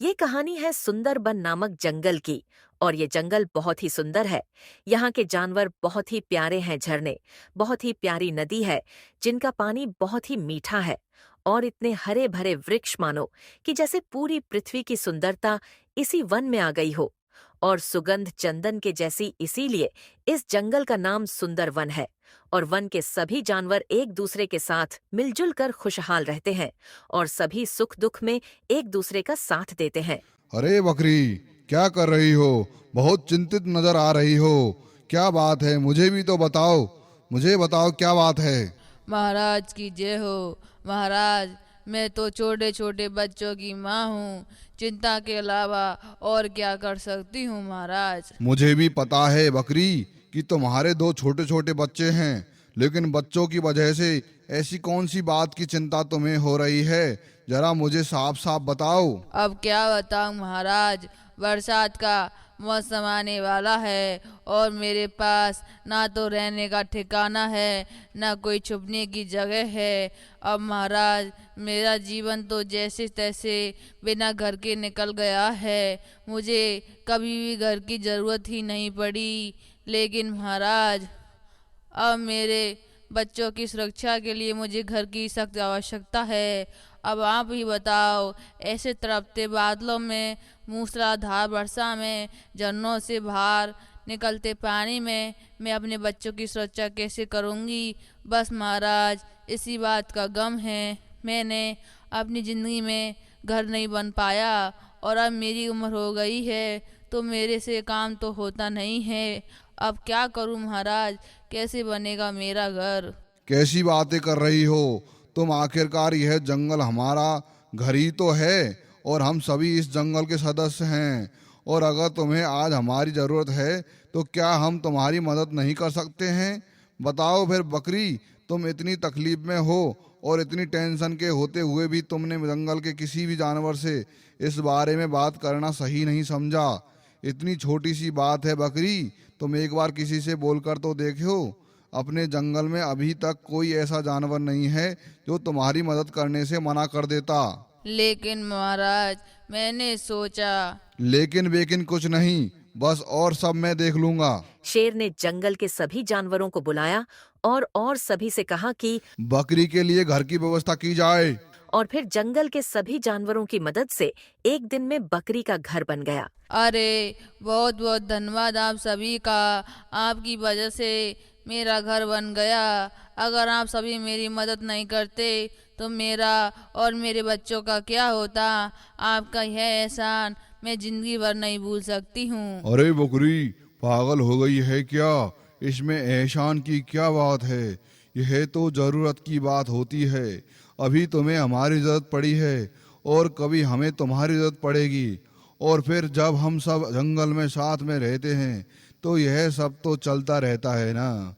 ये कहानी है सुंदरबन नामक जंगल की। और ये जंगल बहुत ही सुंदर है। यहाँ के जानवर बहुत ही प्यारे हैं। झरने, बहुत ही प्यारी नदी है जिनका पानी बहुत ही मीठा है। और इतने हरे भरे वृक्ष मानो कि जैसे पूरी पृथ्वी की सुंदरता इसी वन में आ गई हो। और सुगंध चंदन के जैसी, इसीलिए इस जंगल का नाम सुंदर वन है। और वन के सभी जानवर एक दूसरे के साथ मिलजुल कर खुशहाल रहते हैं और सभी सुख दुख में एक दूसरे का साथ देते हैं। अरे बकरी, क्या कर रही हो? बहुत चिंतित नजर आ रही हो। क्या बात है? मुझे भी तो बताओ। मुझे बताओ क्या बात है। महाराज की जय हो। महाराज, मैं तो छोटे छोटे बच्चों की माँ हूँ। चिंता के अलावा और क्या कर सकती हूँ महाराज। मुझे भी पता है बकरी कि तुम्हारे दो छोटे छोटे बच्चे हैं, लेकिन बच्चों की वजह से ऐसी कौन सी बात की चिंता तुम्हें हो रही है? जरा मुझे साफ साफ बताओ। अब क्या बताऊँ महाराज, बरसात का मौसम आने वाला है और मेरे पास ना तो रहने का ठिकाना है, ना कोई छुपने की जगह है। अब महाराज, मेरा जीवन तो जैसे तैसे बिना घर के निकल गया है। मुझे कभी भी घर की ज़रूरत ही नहीं पड़ी। लेकिन महाराज, अब मेरे बच्चों की सुरक्षा के लिए मुझे घर की सख्त आवश्यकता है। अब आप ही बताओ, ऐसे तड़पते बादलों में, मूसलाधार वर्षा में, झरनों से बाहर निकलते पानी में मैं अपने बच्चों की सुरक्षा कैसे करूंगी? बस महाराज, इसी बात का गम है। मैंने अपनी ज़िंदगी में घर नहीं बन पाया और अब मेरी उम्र हो गई है तो मेरे से काम तो होता नहीं है। अब क्या करूं महाराज, कैसे बनेगा मेरा घर? कैसी बातें कर रही हो तुम? आखिरकार यह जंगल हमारा घर ही तो है और हम सभी इस जंगल के सदस्य हैं। और अगर तुम्हें आज हमारी ज़रूरत है तो क्या हम तुम्हारी मदद नहीं कर सकते हैं? बताओ फिर बकरी, तुम इतनी तकलीफ में हो और इतनी टेंशन के होते हुए भी तुमने जंगल के किसी भी जानवर से इस बारे में बात करना सही नहीं समझा। इतनी छोटी सी बात है बकरी, तुम एक बार किसी से बोलकर तो देखो। अपने जंगल में अभी तक कोई ऐसा जानवर नहीं है जो तुम्हारी मदद करने से मना कर देता। लेकिन महाराज, मैंने सोचा। लेकिन वेकिन कुछ नहीं, बस और सब मैं देख लूंगा। शेर ने जंगल के सभी जानवरों को बुलाया और सभी से कहा कि बकरी के लिए घर की व्यवस्था की जाए। और फिर जंगल के सभी जानवरों की मदद से एक दिन में बकरी का घर बन गया। अरे, बहुत बहुत धन्यवाद आप सभी का। आपकी वजह से मेरा घर बन गया। अगर आप सभी मेरी मदद नहीं करते तो मेरा और मेरे बच्चों का क्या होता? आपका यह एहसान मैं जिंदगी भर नहीं भूल सकती हूँ। अरे बकरी, पागल हो गई है क्या? इसमें एहसान की क्या बात है? यह तो जरूरत की बात होती है। अभी तुम्हें हमारी जरूरत पड़ी है और कभी हमें तुम्हारी जरूरत पड़ेगी। और फिर जब हम सब जंगल में साथ में रहते हैं तो यह सब तो चलता रहता है ना।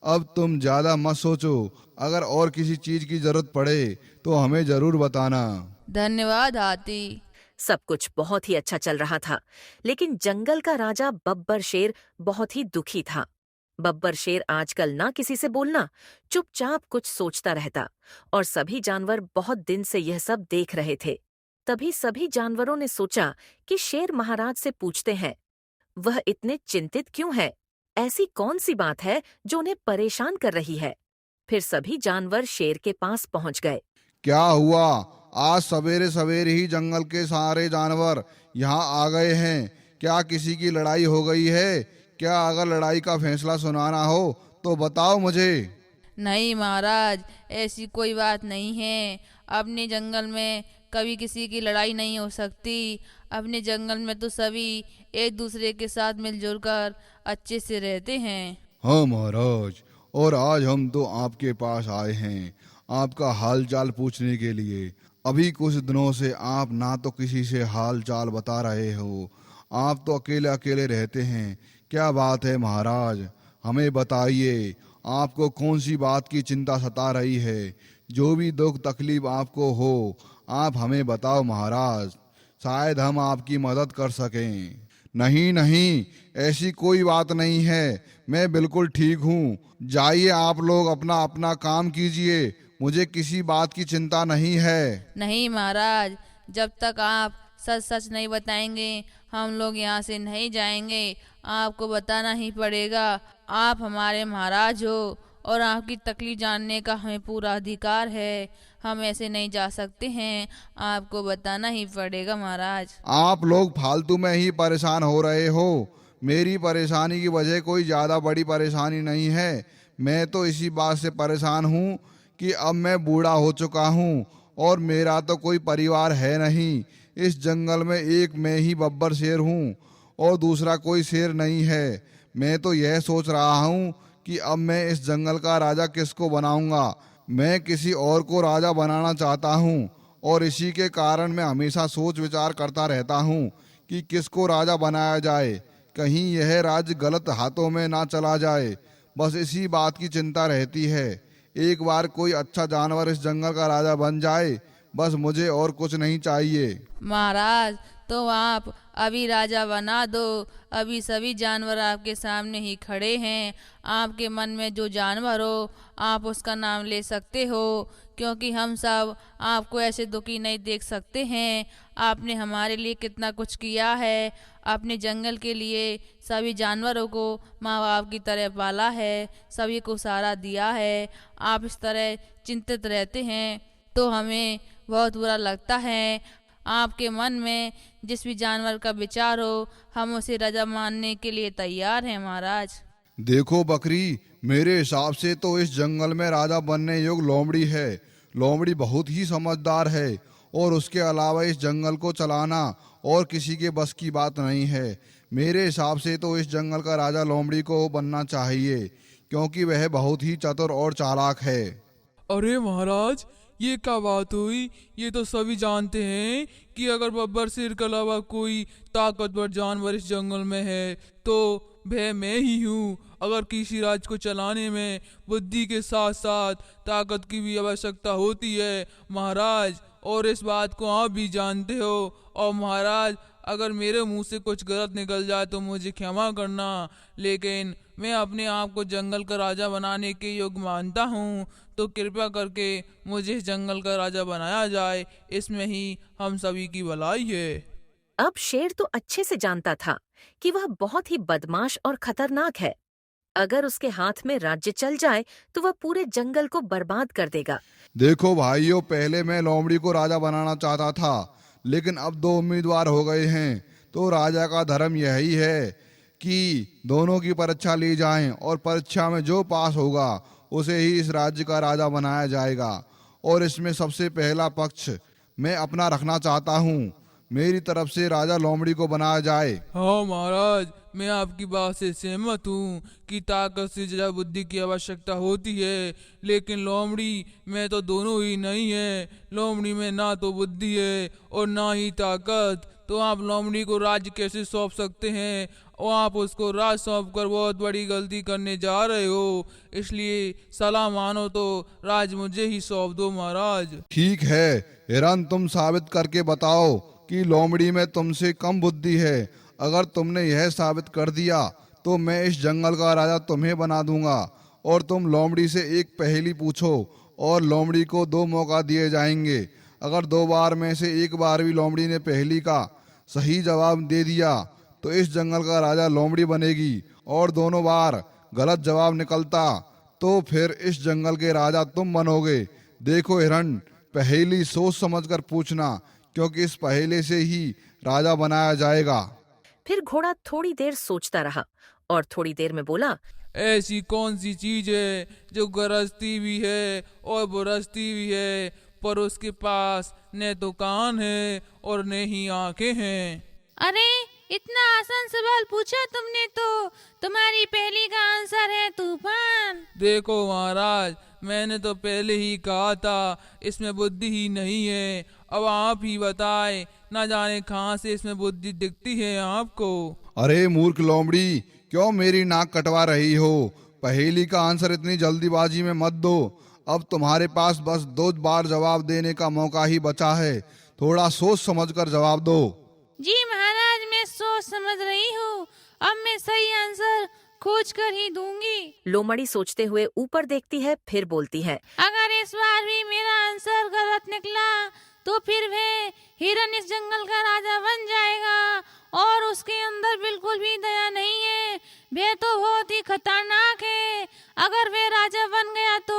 अब तुम ज्यादा मत सोचो। अगर और किसी चीज की जरूरत पड़े तो हमें जरूर बताना। धन्यवाद हाथी। सब कुछ बहुत ही अच्छा चल रहा था, लेकिन जंगल का राजा बब्बर शेर बहुत ही दुखी था। बब्बर शेर आजकल ना किसी से बोलना, चुपचाप कुछ सोचता रहता। और सभी जानवर बहुत दिन से यह सब देख रहे थे। तभी सभी जानवरों ने सोचा कि शेर महाराज से पूछते हैं, वह इतने चिंतित क्यों है? ऐसी कौन सी बात है जो उन्हें परेशान कर रही है? फिर सभी जानवर शेर के पास पहुंच गए। क्या हुआ? आज सवेरे सवेरे ही जंगल के सारे जानवर यहाँ आ गए हैं। क्या किसी की लड़ाई हो गई है? क्या अगर लड़ाई का फैसला सुनाना हो तो बताओ मुझे। नहीं महाराज, ऐसी कोई बात नहीं है। अपने जंगल में कभी किसी की लड़ाई नहीं हो सकती। अपने जंगल में तो सभी एक दूसरे के साथ मिलजुल कर अच्छे से रहते हैं। हाँ महाराज, और आज हम तो आपके पास आए हैं आपका हाल चाल पूछने के लिए। अभी कुछ दिनों से आप ना तो किसी से हाल चाल बता रहे हो, आप तो अकेले अकेले रहते हैं। क्या बात है महाराज? हमें बताइए, आपको कौन सी बात की चिंता सता रही है? जो भी दुख तकलीफ आपको हो, आप हमें बताओ महाराज, शायद हम आपकी मदद कर सकें। नहीं नहीं, ऐसी कोई बात नहीं है, मैं बिल्कुल ठीक हूँ। जाइए आप लोग अपना अपना काम कीजिए, मुझे किसी बात की चिंता नहीं है। नहीं महाराज, जब तक आप सच सच नहीं बताएंगे हम लोग यहाँ से नहीं जाएंगे। आपको बताना ही पड़ेगा। आप हमारे महाराज हो और आपकी तकलीफ जानने का हमें पूरा अधिकार है। हम ऐसे नहीं जा सकते हैं, आपको बताना ही पड़ेगा महाराज। आप लोग फालतू में ही परेशान हो रहे हो। मेरी परेशानी की वजह कोई ज़्यादा बड़ी परेशानी नहीं है। मैं तो इसी बात से परेशान हूँ कि अब मैं बूढ़ा हो चुका हूँ और मेरा तो कोई परिवार है नहीं। इस जंगल में एक मैं ही बब्बर शेर हूँ और दूसरा कोई शेर नहीं है। मैं तो यह सोच रहा हूँ कि अब मैं इस जंगल का राजा किसको बनाऊंगा। मैं किसी और को राजा बनाना चाहता हूँ और इसी के कारण मैं हमेशा सोच विचार करता रहता हूँ कि किसको राजा बनाया जाए, कहीं यह राज्य गलत हाथों में ना चला जाए। बस इसी बात की चिंता रहती है। एक बार कोई अच्छा जानवर इस जंगल का राजा बन जाए, बस मुझे और कुछ नहीं चाहिए। महाराज तो आप अभी राजा बना दो। अभी सभी जानवर आपके सामने ही खड़े हैं। आपके मन में जो जानवर हो आप उसका नाम ले सकते हो, क्योंकि हम सब आपको ऐसे दुखी नहीं देख सकते हैं। आपने हमारे लिए कितना कुछ किया है। अपने जंगल के लिए सभी जानवरों को माँ बाप की तरह पाला है, सभी को सहारा दिया है। आप इस तरह चिंतित रहते हैं तो हमें बहुत बुरा लगता है। आपके मन में जिस भी जानवर का विचार हो हम उसे राजा मानने के लिए तैयार हैं महाराज। देखो बकरी, मेरे हिसाब से तो इस जंगल में राजा बनने योग्य लोमड़ी है। लोमड़ी बहुत ही समझदार है और उसके अलावा इस जंगल को चलाना और किसी के बस की बात नहीं है। मेरे हिसाब से तो इस जंगल का राजा लोमड़ी को बनना चाहिए, क्योंकि वह बहुत ही चतुर और चालाक है। अरे महाराज, ये क्या बात हुई? ये तो सभी जानते हैं कि अगर बब्बर शेर के अलावा कोई ताकतवर जानवर इस जंगल में है तो वह मैं ही हूँ। अगर किसी राज्य को चलाने में बुद्धि के साथ साथ ताकत की भी आवश्यकता होती है महाराज, और इस बात को आप भी जानते हो। और महाराज, अगर मेरे मुंह से कुछ गलत निकल जाए तो मुझे क्षमा करना, लेकिन मैं अपने आप को जंगल का राजा बनाने के योग्य मानता हूँ। तो कृपया करके मुझे इस जंगल का राजा बनाया जाए, इसमें ही हम सभी की भलाई है। अब शेर तो अच्छे से जानता था कि वह बहुत ही बदमाश और खतरनाक है। अगर उसके हाथ में राज्य चल जाए तो वह पूरे जंगल को बर्बाद कर देगा। देखो भाइयों, पहले मैं लोमड़ी को राजा बनाना चाहता था, लेकिन अब दो उम्मीदवार हो गए हैं। तो राजा का धर्म यही है कि दोनों की परीक्षा ली जाए और परीक्षा में जो पास होगा उसे ही इस राज्य का राजा बनाया जाएगा। और इसमें सबसे पहला पक्ष मैं अपना रखना चाहता हूँ। मेरी तरफ से राजा लोमड़ी को बनाया जाए। हाँ महाराज, मैं आपकी बात से सहमत हूँ कि ताकत से ज्यादा बुद्धि की आवश्यकता होती है, लेकिन लोमड़ी में तो दोनों ही नहीं है। लोमड़ी में ना तो बुद्धि है और ना ही ताकत। तो आप लोमड़ी को राज्य कैसे सौंप सकते हैं? और आप उसको राज सौंप कर बहुत बड़ी गलती करने जा रहे हो। इसलिए सलाह मानो तो राज मुझे ही सौंप दो महाराज। ठीक है हिरन, तुम साबित करके बताओ कि लोमड़ी में तुमसे कम बुद्धि है। अगर तुमने यह साबित कर दिया तो मैं इस जंगल का राजा तुम्हें बना दूंगा। और तुम लोमड़ी से एक पहेली पूछो और लोमड़ी को 2 मौका दिए जाएंगे। अगर 2 बार में से एक बार भी लोमड़ी ने पहेली का सही जवाब दे दिया तो इस जंगल का राजा लोमड़ी बनेगी, और दोनों बार गलत जवाब निकलता तो फिर इस जंगल के राजा तुम बनोगे। देखो हिरन, पहेली सोच समझकर पूछना, क्योंकि इस पहेली से ही राजा बनाया जाएगा। फिर घोड़ा थोड़ी देर सोचता रहा और थोड़ी देर में बोला, ऐसी कौन सी चीज है जो गरजती भी है और बरसती भी है, पर उसके पास न तो कान है और न ही आंखें हैं? अरे इतना आसान सवाल पूछा तुमने, तो तुम्हारी पहली का आंसर है तूफान। देखो महाराज, मैंने तो पहले ही कहा था इसमें बुद्धि ही नहीं है। अब आप ही बताएं, ना जाने कहाँ से इसमें बुद्धि दिखती है आपको। अरे मूर्ख लोमड़ी, क्यों मेरी नाक कटवा रही हो? पहेली का आंसर इतनी जल्दीबाजी में मत दो। अब तुम्हारे पास बस 2 बार जवाब देने का मौका ही बचा है। थोड़ा सोच समझकर जवाब दो। जी महाराज, मैं सोच समझ रही हूँ। अब मैं सही आंसर खोज कर ही दूंगी। लोमड़ी सोचते हुए ऊपर देखती है, फिर बोलती है, अगर इस बार भी मेरा आंसर गलत निकला तो फिर वह हिरन इस जंगल का राजा बन जाएगा और उसके अंदर बिल्कुल भी दया नहीं है। वह तो बहुत ही खतरनाक है। अगर वह राजा बन गया तो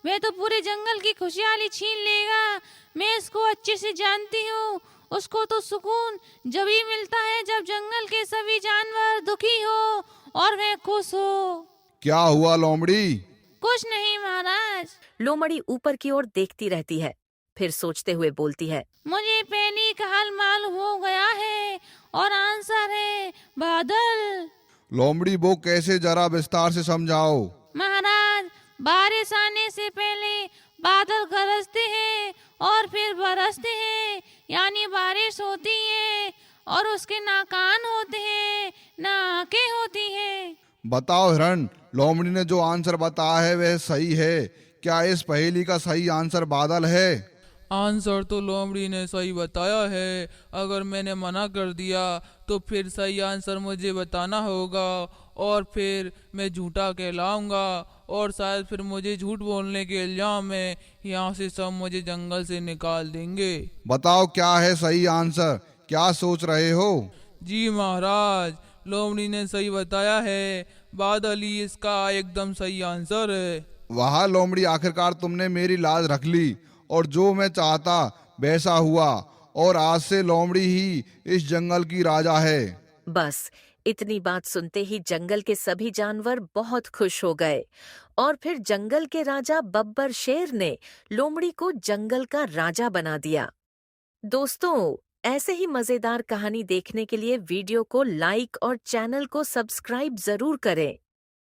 वह तो पूरे जंगल की खुशहाली छीन लेगा। मैं इसको अच्छे से जानती हूँ। उसको तो सुकून जब ही मिलता है जब जंगल के सभी जानवर दुखी हो और वह खुश हो। क्या हुआ लोमड़ी? कुछ नहीं महाराज। लोमड़ी ऊपर की ओर देखती रहती है, फिर सोचते हुए बोलती है, मुझे पहली का हल मालूम हो गया है और आंसर है बादल। लोमड़ी वो कैसे, जरा विस्तार से समझाओ। महाराज, बारिश आने से पहले बादल गरजते हैं और फिर बरसते हैं, यानी बारिश होती है और उसके ना कान होते हैं ना आंखें होती हैं। बताओ हिरण, लोमड़ी ने जो आंसर बताया है वह सही है? क्या इस पहेली का सही आंसर बादल है? आंसर तो लोमड़ी ने सही बताया है। अगर मैंने मना कर दिया तो फिर सही आंसर मुझे बताना होगा और फिर मैं झूठा कहलाऊंगा और शायद फिर मुझे झूठ बोलने के इल्जाम में यहाँ से सब मुझे जंगल से निकाल देंगे। बताओ क्या है सही आंसर, क्या सोच रहे हो? जी महाराज, लोमड़ी ने सही बताया है। बादल ही इसका एकदम सही आंसर है। वाह लोमड़ी, आखिरकार तुमने मेरी लाज रख ली और जो मैं चाहता वैसा हुआ और आज से लोमड़ी ही इस जंगल की राजा है। बस इतनी बात सुनते ही जंगल के सभी जानवर बहुत खुश हो गए और फिर जंगल के राजा बब्बर शेर ने लोमड़ी को जंगल का राजा बना दिया। दोस्तों, ऐसे ही मजेदार कहानी देखने के लिए वीडियो को लाइक और चैनल को सब्सक्राइब जरूर करें।